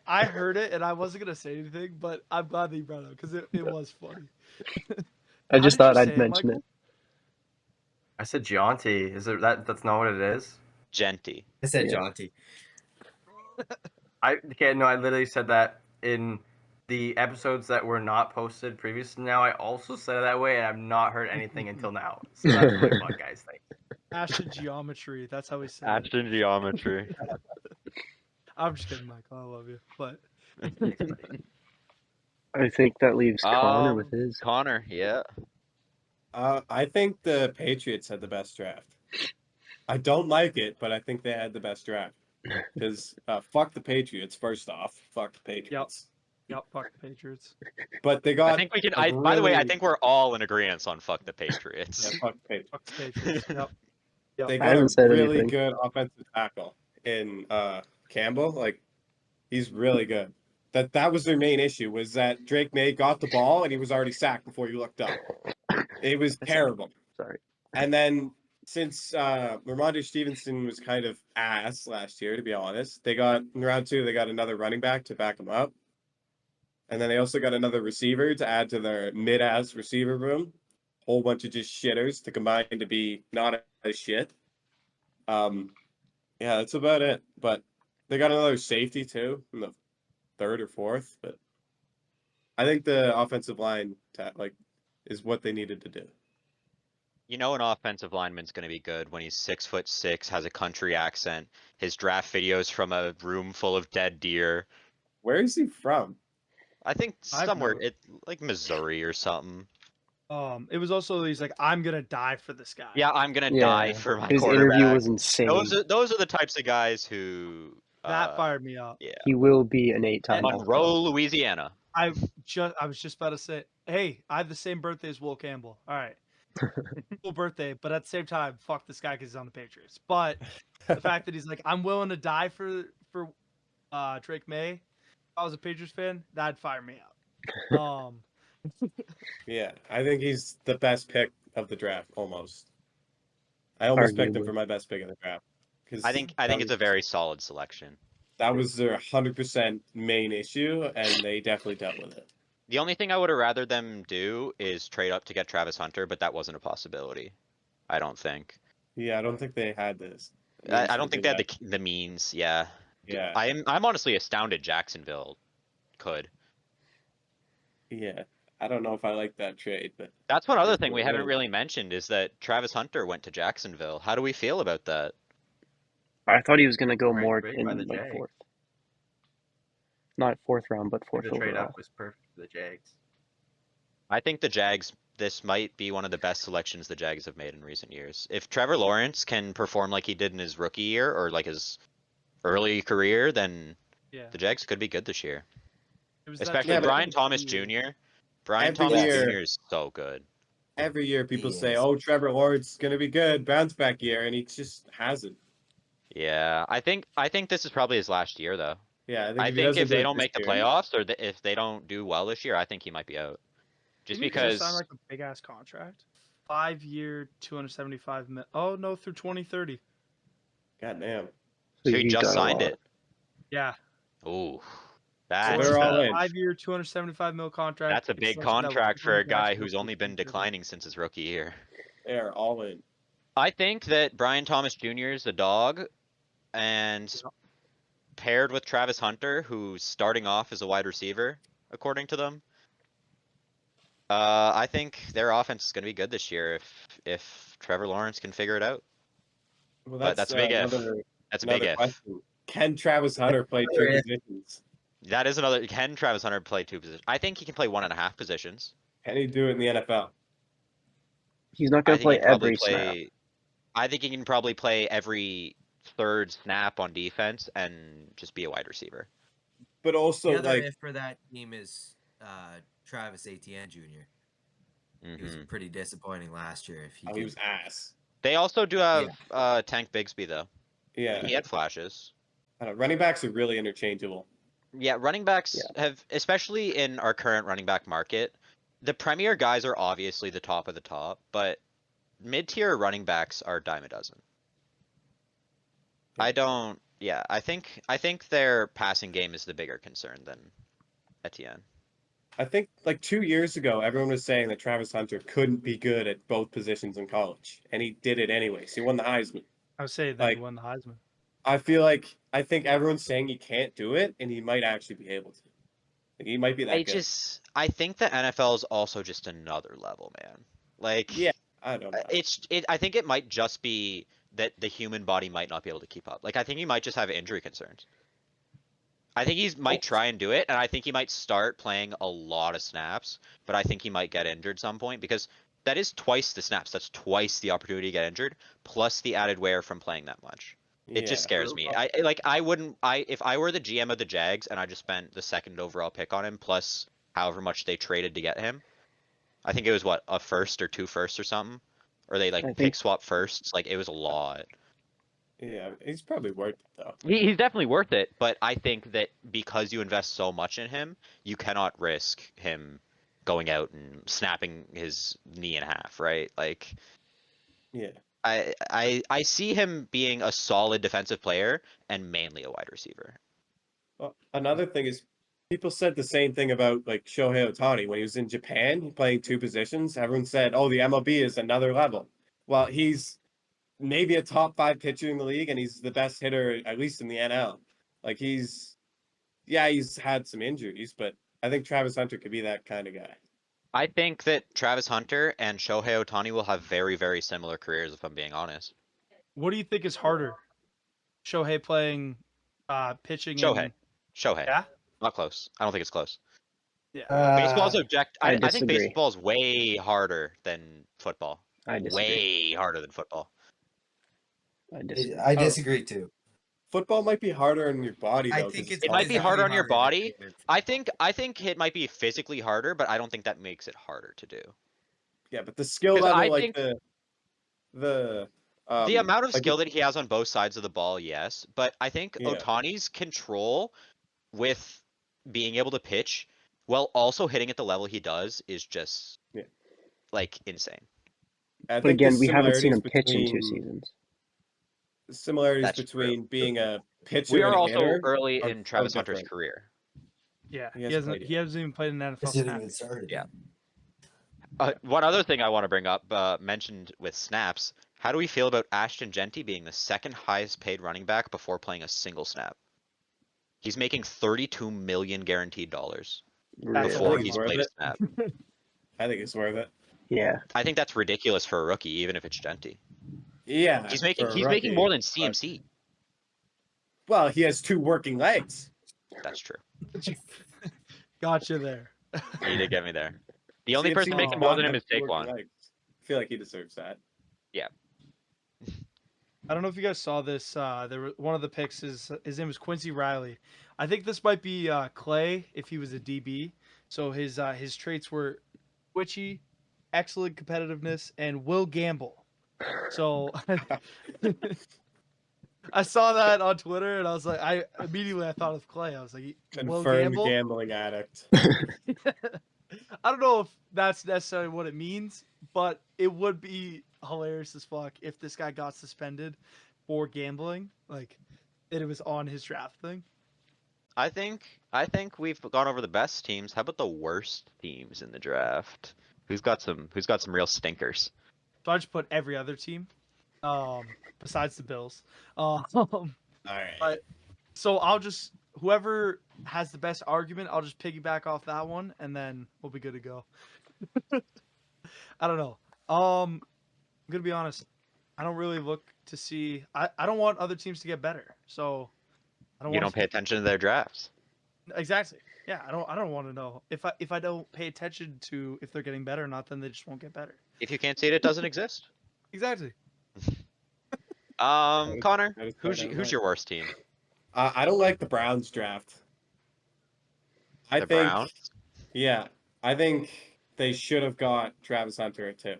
I heard it and I wasn't gonna say anything, but I'm glad that you brought it up because it was funny. I How just did you thought say I'd mention Michael? it. I said Jaunty. Is it that's not what it is? Genty. I said Yeah. jaunty. I literally said that in the episodes that were not posted previously. Now I also said it that way, and I've not heard anything until now. So that's my fun guys thing. Ashton Geometry. That's how we say it. Ashton Geometry. I'm just kidding, Michael. I love you, but I think that leaves Connor with his. Connor, yeah. I think the Patriots had the best draft. I don't like it, but I think they had the best draft. Because fuck the Patriots, first off. Fuck the Patriots. yep, fuck the Patriots. But they got. I think we can. a By the way, I really- think we're all in agreement on fuck the Patriots. Yeah, fuck the Patriots. Fuck the Patriots. Yep. They I got haven't a said really anything. good offensive tackle in Campbell. Like, he's really good. That was their main issue, was that Drake May got the ball and he was already sacked before you looked up. It was terrible. Sorry. And then since Ramondre Stevenson was kind of ass last year, to be honest, they got in round 2, they got another running back to back him up. And then they also got another receiver to add to their mid-ass receiver room. whole bunch of just shitters to combine to be not as shit. Yeah, that's about it. But they got another safety too in the third or fourth. But I think the offensive line is what they needed to do. You know an offensive lineman's gonna be good when he's 6'6", has a country accent, his draft videos from a room full of dead deer. Where is he from? I think I've somewhere never- like Missouri or something. It was also he's like, I'm gonna die for this guy. Yeah, I'm gonna Yeah, die for my his interview quarterback. was insane. Those are the types of guys who That fired me up. yeah. He will be an 8-time All-Pro. Monroe, Louisiana. I was just about to say, hey, I have the same birthday as Will Campbell. All right. Cool birthday, but at the same time, fuck this guy because he's on the Patriots. But the fact that he's like, I'm willing to die for Drake May. If I was a Patriots fan, that'd fire me up. Yeah, I think he's the best pick of the draft, almost. I almost picked him Arguably. for my best pick of the draft. I think it's a very solid selection. That was their 100% main issue, and they definitely dealt with it. The only thing I would have rather them do is trade up to get Travis Hunter, but that wasn't a possibility. I don't think. Yeah, I don't think they had this. I don't think they had the means. Yeah. Yeah. I'm honestly astounded Jacksonville could. Yeah, I don't know if I like that trade, but That's one other It's thing we what it haven't is. really mentioned is that Travis Hunter went to Jacksonville. How do we feel about that? I thought he was going to go Great more trade in by the like Jags. fourth. Not fourth round, but fourth The trade overall. up was perfect for the Jags. I think the Jags, this might be one of the best selections the Jags have made in recent years. If Trevor Lawrence can perform like he did in his rookie year or like his early career, then Yeah. the Jags could be good this year. It was that Especially Yeah, but- Brian Thomas Jr. Brian Every Thomas year- Jr. is so good. every year people say, Yes. "Oh, Trevor Lawrence is going to be good, bounce back year," and he just hasn't. Yeah, I think this is probably his last year though. Yeah, I if he think doesn't if do they it don't this make the year- playoffs or if they don't do well this year, I think he might be out. Just Didn't he just because sign like a big ass contract, 5-year, 275 mil. Oh no, through 2030. God damn. he He's just got a signed lot. it. Yeah. Ooh, they're that's all a, in. 5-year, 275 mil contract. that's a big extension that was contract for a given back guy to who's the only been 2030. declining since his rookie year. They are all in. I think that Brian Thomas Jr. is the dog, and paired with Travis Hunter, who's starting off as a wide receiver, according to them. I think their offense is going to be good this year if Trevor Lawrence can figure it out. Well, But that's a big if. another, That's a big another if. question. Can Travis Hunter play two Another if. positions? That is another. Can Travis Hunter play 2 positions? I think he can play 1.5 positions. Can he do it in the NFL? He's not I going to think he play can probably every snap. play. I think he can probably play every third snap on defense and just be a wide receiver. But also, The other like, if for that team is Travis Etienne Jr. He was Mhm. pretty disappointing last year. If he, he was ass. They also do have Tank Bigsby though. Yeah. He had flashes. I don't know, running backs are really interchangeable. Yeah, running backs have, especially in our current running back market, the premier guys are obviously the top of the top, but mid-tier running backs are dime a dozen. I don't. Yeah, I think their passing game is the bigger concern than Etienne. I think like 2 years ago, everyone was saying that Travis Hunter couldn't be good at both positions in college, and he did it anyways. He won the Heisman. I would say that Like- he won the Heisman. I think everyone's saying he can't do it, and he might actually be able to. Like, he might be that good. I think the NFL is also just another level, man. Like, Yeah, I don't know. I think it might just be that the human body might not be able to keep up. Like, I think he might just have injury concerns. I think he might try and do it, and I think he might start playing a lot of snaps, but I think he might get injured some point because that is twice the snaps. That's twice the opportunity to get injured, plus the added wear from playing that much. It just scares me. If I were the GM of the Jags and I just spent the 2nd overall pick on him, plus however much they traded to get him, I think it was what, a first or 2 firsts or something, or they I pick think- swap firsts. Like, it was a lot. Yeah, he's probably worth it though. He's definitely worth it, but I think that because you invest so much in him, you cannot risk him going out and snapping his knee in half, right? Like, Yeah. I see him being a solid defensive player and mainly a wide receiver. Well, another thing is people said the same thing about like Shohei Ohtani when he was in Japan playing two positions. Everyone said, "Oh, the MLB is another level." Well, he's maybe a top 5 pitcher in the league, and he's the best hitter at least in the NL. Like he's had some injuries, but I think Travis Hunter could be that kind of guy. I think that Travis Hunter and Shohei Ohtani will have very, very similar careers, if I'm being honest. What do you think is harder? Shohei playing, pitching Shohei. Shohei. Yeah? Not close. I don't think it's close. Yeah. Baseball's I I think disagree. baseball's way harder than football. I disagree. Way harder than football. I disagree. I disagree too. Football might be harder on your body I though. think 'cause it's It might be physically harder on your than body. football. I think it might be physically harder, but I don't think that makes it harder to do. yeah, but the skill 'Cause level, I like think the the amount of like skill that he has on both sides of the ball, yes. But I think Yeah. Ohtani's control with being able to pitch while also hitting at the level he does is just Yeah. like insane. I But think the again, we haven't seen him similarities pitch in 2 between- seasons. Similarities That's between being a pitcher We and are a also hitter early are in so Travis Hunter's different. career. Yeah. He He hasn't hasn't played he hasn't even played an NFL Hasn't snap. even started. Yeah. One other thing I want to bring up, mentioned with snaps. How do we feel about Ashton Genty being the second highest paid running back before playing a single snap? He's making $32 million guaranteed dollars That's before awesome. he's Worth played a it. snap. I think it's worth it. Yeah. I think that's ridiculous for a rookie, even if it's Genty. Yeah, He's making for a he's making rookie, more than but- CMC. Well, he has 2 working legs. That's true. Gotcha there. You did get me there. The only CMC person does making not more than him have is 2 working Saquon. legs. I feel like he deserves that. I don't know if you guys saw this. One of the picks is his name is Quincy Riley. I think this might be Clay if he was a DB. So his traits were twitchy, excellent competitiveness, and will gamble. So I saw that on Twitter and I was like, I immediately thought of Clay. I was like, will Confirmed gamble? gambling addict. I don't know if that's necessarily what it means, but it would be hilarious as fuck if this guy got suspended for gambling, like that it was on his draft thing. I think we've gone over the best teams. How about the worst teams in the draft? Who's got some real stinkers? So I just put every other team, besides the Bills. All right. But so I'll just whoever has the best argument, I'll just piggyback off that one, and then we'll be good to go. I don't know. I'm gonna be honest. I don't really look to see. I don't want other teams to get better. So I don't. You want don't pay attention to their drafts. Exactly. Yeah. I don't want to know if I don't pay attention to if they're getting better or not. Then they just won't get better. If you can't see it, it doesn't exist. Exactly. Connor, that is who's quite your worst team? I don't like the Browns draft. I The think, Browns. yeah, I think they should have got Travis Hunter at 2.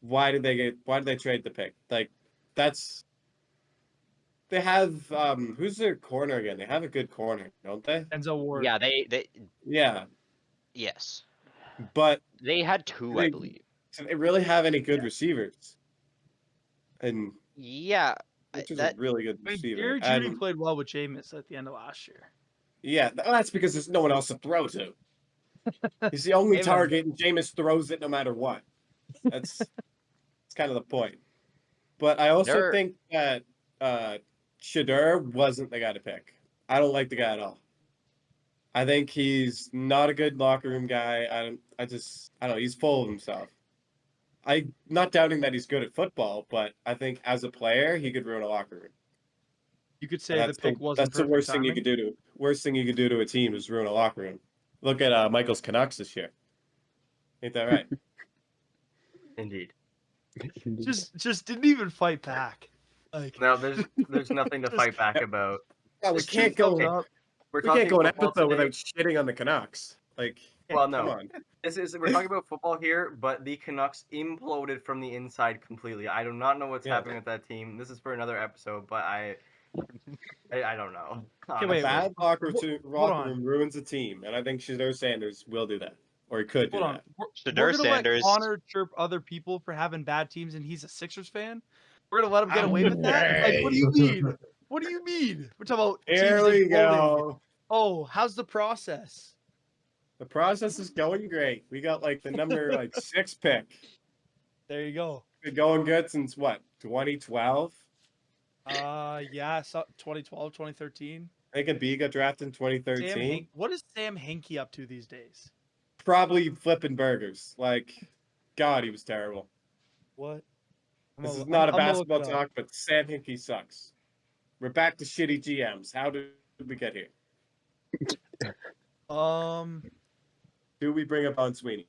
Why did they trade the pick? Like, they have, who's their corner again? They have a good corner, don't they? Denzel Ward. Yeah, they Yeah, yes, but they had 2, I They- believe. do they really have any good receivers? And Yeah, which is that a really good I mean, receiver. Jerry Judy And, played well with Jameis at the end of last year. yeah, that's because there's no one else to throw to. He's the only Amen. target, and Jameis throws it no matter what. That's kind of the point. But I also There- think that Shedeur wasn't the guy to pick. I don't like the guy at all. I think he's not a good locker room guy. I don't know. He's full of himself. I'm not doubting that he's good at football, but I think as a player, he could ruin a locker room. You could say the pick wasn't That's the perfect worst thing you timing. could do to a team is ruin a locker room. Look at Michael's Canucks this year. Ain't that right? Indeed. Just didn't even fight back. Like No, there's nothing to Just- fight back about. Yeah, we just can't shut go. up. We're We can't go an football episode today. without shitting on the Canucks. Like, Well, come no. on. We're talking about football here, but the Canucks imploded from the inside completely. I do not know what's Yeah. happening with that team. This is for another episode, but I don't know. Okay, A wait, bad locker on. room ruins a team, and I think Shedeur Sanders will do that, or he could do Hold on. that. Shedeur We're gonna Sanders. let Connor chirp other people for having bad teams, and he's a Sixers fan. We're gonna let him get away with that. Like, what do you mean? What do you mean? We're talking about teams Here we imploding. go. Oh, how's the process? The process is going great. We got like the number 6 pick. There you go. Been going good since what, 2012? Yeah, 2012, 2013. I think a B got drafted in 2013. What is Sam Hinkie up to these days? Probably flipping burgers. God, he was terrible. What? This is not a I'm gonna look basketball it up. talk, but Sam Hinkie sucks. We're back to shitty GMs. How did we get here? Do we bring up on Sweeney?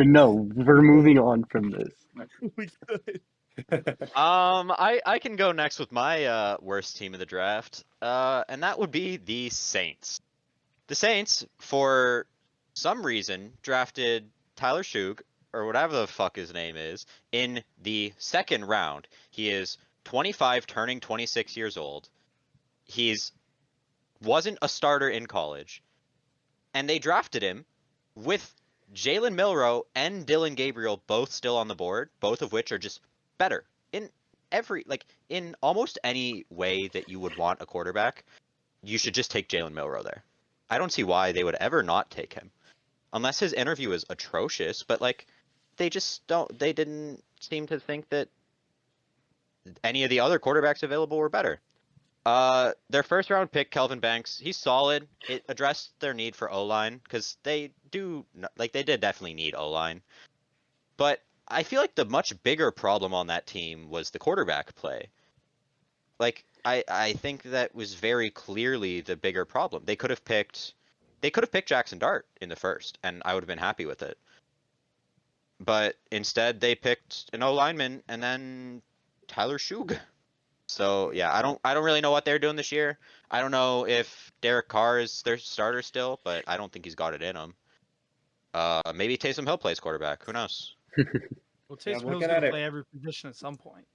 No, we're moving on from this. We could. I can go next with my worst team of the draft, and that would be the Saints. The Saints, for some reason, drafted Tyler Shug, or whatever the fuck his name is, in the second round. He is 25, turning 26 years old. Wasn't a starter in college, and they drafted him with Jalen Milroe and Dylan Gabriel both still on the board, both of which are just better in in almost any way that you would want a quarterback. You should just take Jalen Milroe there. I don't see why they would ever not take him, unless his interview is atrocious. But they didn't seem to think that any of the other quarterbacks available were better. Their first round pick, Kelvin Banks, he's solid. It addressed their need for O-line because they did definitely need O-line. But I feel like the much bigger problem on that team was the quarterback play. I think that was very clearly the bigger problem. They could have picked Jackson Dart in the first, and I would have been happy with it. But instead, they picked an O-lineman and then Tyler Shug. So yeah, I don't really know what they're doing this year. I don't know if Derek Carr is their starter still, but I don't think he's got it in him. Maybe Taysom Hill plays quarterback. Who knows? Well, Taysom Hill's gonna play every position at some point.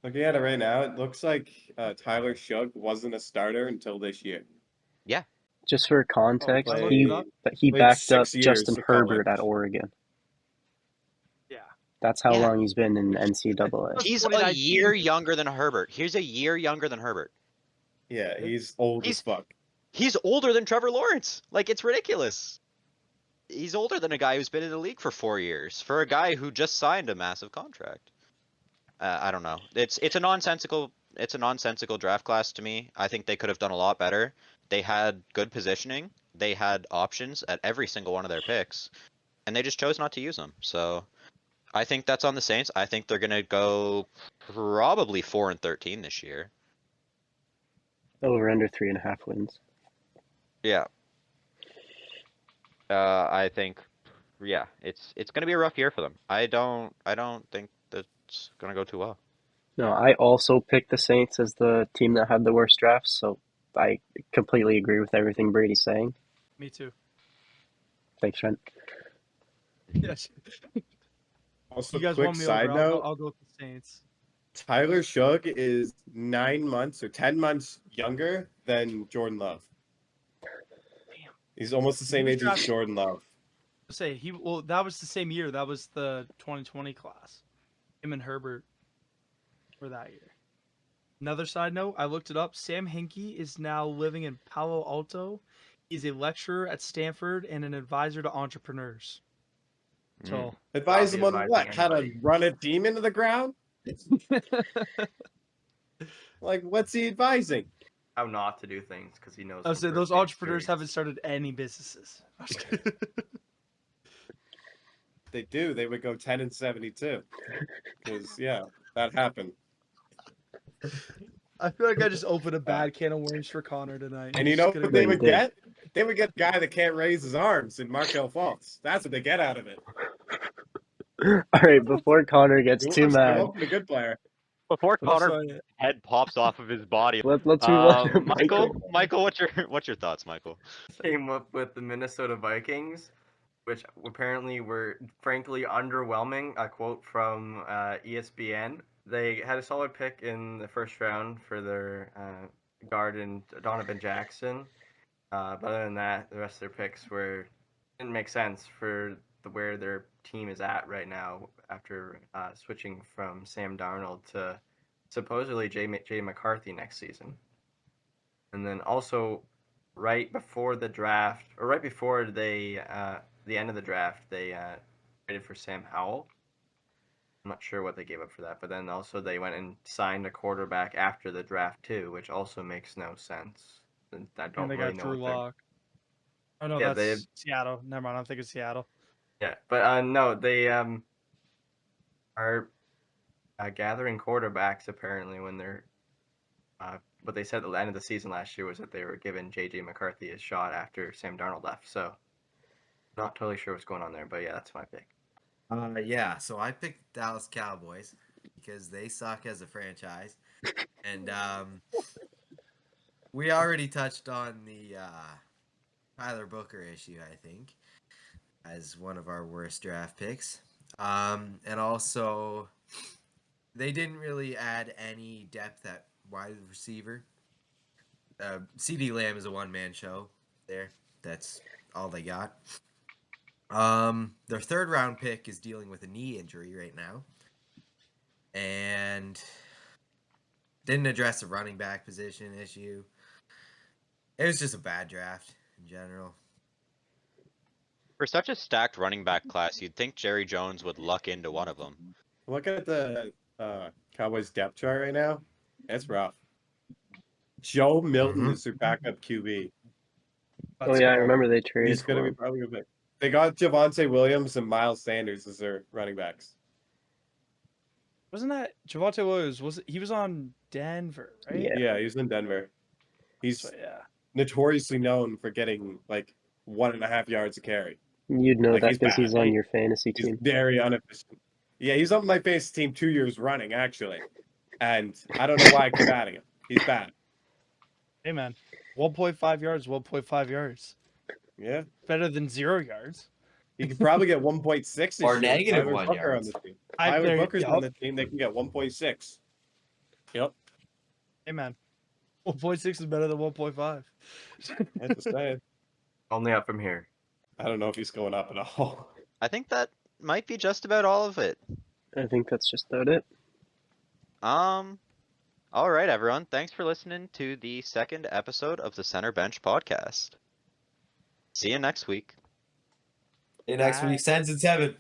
Looking at it right now, it looks like Tyler Shug wasn't a starter until this year. Yeah. Just for context, Played he backed up 6 years Justin of Herbert college. at Oregon. Yeah. That's how Yeah. long he's been in NCAA. He's a year younger than Herbert. He's a year younger than Herbert. Yeah, he's old as fuck. He's older than Trevor Lawrence. It's ridiculous. He's older than a guy who's been in the league for 4 years, for a guy who just signed a massive contract. I don't know. It's a nonsensical draft class to me. I think they could have done a lot better. They had good positioning. They had options at every single one of their picks, and they just chose not to use them. So I think that's on the Saints. I think they're gonna go probably 4-13 this year. Over under 3.5 wins. Yeah. I think, yeah, it's gonna be a rough year for them. I don't think that's gonna go too well. No, I also picked the Saints as the team that had the worst drafts, so I completely agree with everything Brady's saying. Me too. Thanks, Trent. Yes. Also, You guys quick want me side over? note, I'll go with the Saints. Tyler Shug is 9 months or 10 months younger than Jordan Love. Damn. He's almost the same was age as drafted- Jordan Love. That was the same year. That was the 2020 class. Him and Herbert for that year. Another side note, I looked it up. Sam Hinkie is now living in Palo Alto. He's a lecturer at Stanford and an advisor to entrepreneurs. So Advise him on advising what? How to anybody. run a team into the ground? What's he advising? How not to do things because he knows. I was from saying those firsthand entrepreneurs haven't experience. started any businesses. I'm just kidding. They do. They would go 10-72. Because yeah, that happened. I feel like I just opened a bad can of worms for Connor tonight. And you He's know gonna what go- they would did. get? They would get a guy that can't raise his arms in Markel Fultz. That's what they get out of it. All right, before Connor gets He too wasn't mad, a good player. Before That's Connor's why- head pops off of his body. let's move on to Michael, what's your thoughts, Michael? Came up with the Minnesota Vikings, which apparently were frankly underwhelming. A quote from ESPN. They had a solid pick in the first round for their guard and Donovan Jackson. But other than that, the rest of their picks didn't make sense for where their team is at right now after switching from Sam Darnold to supposedly Jay McCarthy next season. And then also right before the draft, or right before the end of the draft, they traded for Sam Howell. I'm not sure what they gave up for that, but then also they went and signed a quarterback after the draft too, which also makes no sense. And I And don't they really got know Drew what they're. Lock. Oh no, Yeah, that's Seattle. Never mind. I'm thinking Seattle. Yeah, but no, they are gathering quarterbacks apparently when they're. What they said at the end of the season last year was that they were giving JJ McCarthy a shot after Sam Darnold left. So, not totally sure what's going on there, but yeah, that's my pick. Yeah, so I picked Dallas Cowboys because they suck as a franchise, and we already touched on the Tyler Booker issue, I think, as one of our worst draft picks. And also, they didn't really add any depth at wide receiver. CD Lamb is a one-man show there. That's all they got. Their third round pick is dealing with a knee injury right now. And didn't address the running back position issue. It was just a bad draft in general. For such a stacked running back class, you'd think Jerry Jones would luck into one of them. Look at the Cowboys depth chart right now. It's rough. Joe Milton is their backup QB. Oh yeah, I remember they traded He's going for to be him. probably a bit. They got Javonte Williams and Miles Sanders as their running backs. Wasn't that Javonte Williams? He was on Denver, right? Yeah. Yeah, he's in Denver. He's So, yeah. notoriously known for getting like 1.5 yards a carry. You'd know Like, that he's because bad. he's on your fantasy He's team. very inefficient. Yeah, he's on my fantasy team 2 years running, actually. And I don't know why I keep adding him. He's bad. Hey man, 1.5 yards, 1.5 yards. Yeah. Better than 0 yards. He could probably get 1.6 this Or year. negative Tyler 1 Booker yards. on the team. Tyler there- Booker's yup. on the team. They can get 1.6. Yep. Hey man, 1.6 is better than 1.5. I'm just saying. Only up from here. I don't know if he's going up at all. I think that might be just about all of it. I think that's just about it. All right, everyone. Thanks for listening to the second episode of the Center Bench podcast. See you next week. Next Bye. week, Sens and 7.